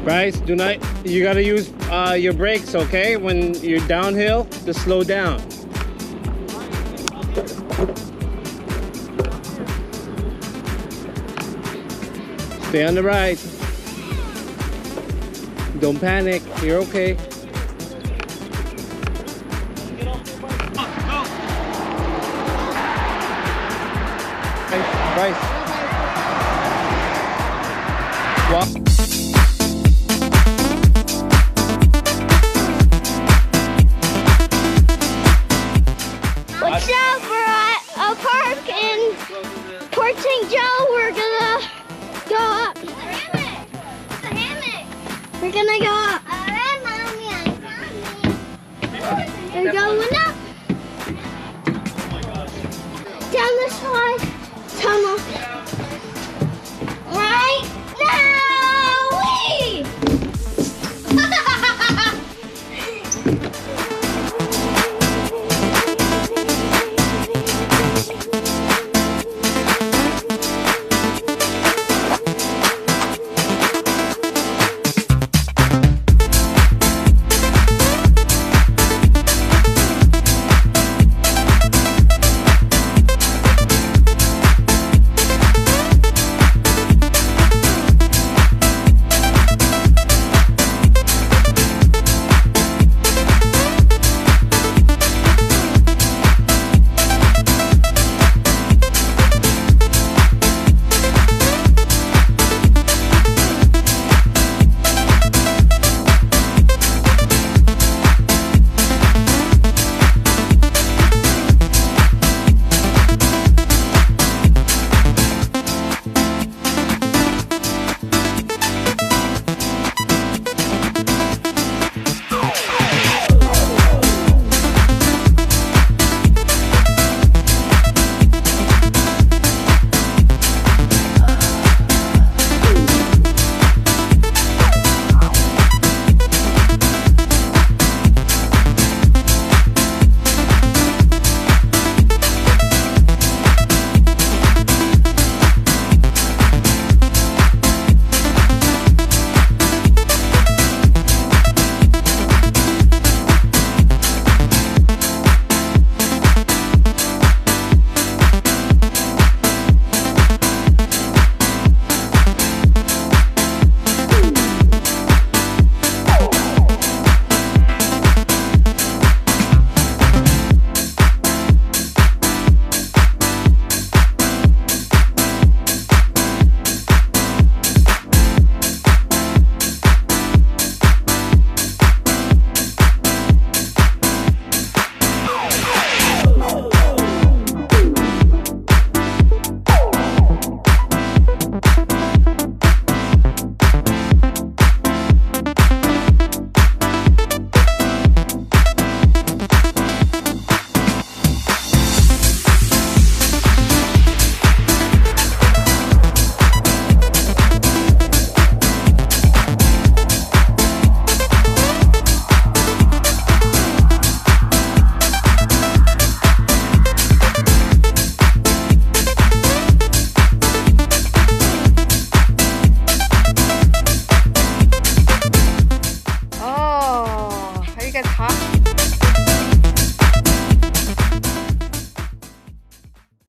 Bryce, do not. You gotta use your brakes, okay? When you're downhill, to slow down. Stay on the right. Don't panic. You're okay. Bryce. Walk. What's up? We're at a park in Port St. Joe. We're gonna go up. The hammock. The hammock. We're gonna go up. Alright, Mommy, I'm coming. We're going up. Down the slide tunnel. Right now. Wee! Are you guys hot?